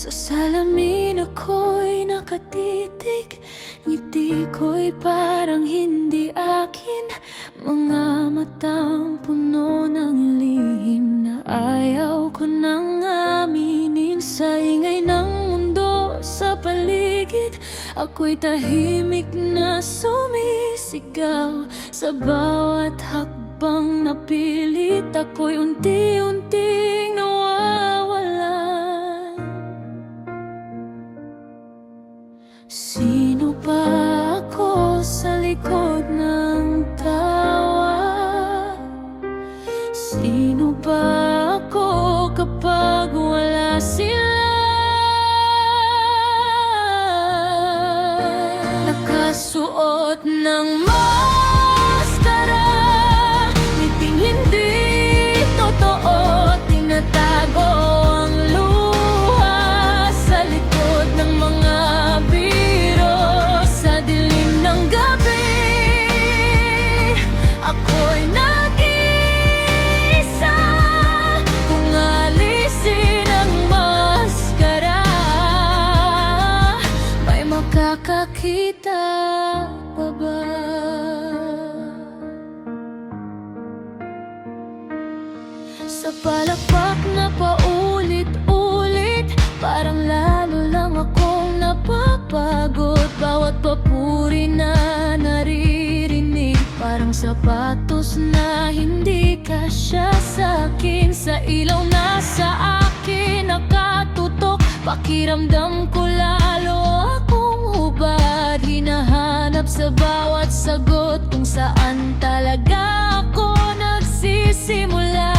Sa salamin ako'y nakatitig, ngiti ko'y parang hindi akin. Mga matang puno ng lihim na ayaw ko nang aminin. Sa ingay ng mundo sa paligid, ako'y tahimik na sumisigaw. Sa bawat hakbang na pilit, ako'y unti-unting nawawalan. Sino ba ako sa likod ng tawa? Sino ba ako kapag wala sila? Nakasuot ng maskara, ngiting hindi totoo, tinatago ang luha sa likod ng mga biro. Sa dilim ng gabi, ako'y nag-iisa. Kung alisin ang maskara, may makakakita pa ba? Sa palakpak na paulit-ulit, parang lalo lang akong napapagod. Bawat papuri na naririnig, parang sapatos na hindi kasya sa'kin. Sa ilaw na sa akin nakatutok, pakiramdam ko lalo akong hubad. Hinahanap sa bawat sagot kung saan talaga ako nagsisimula.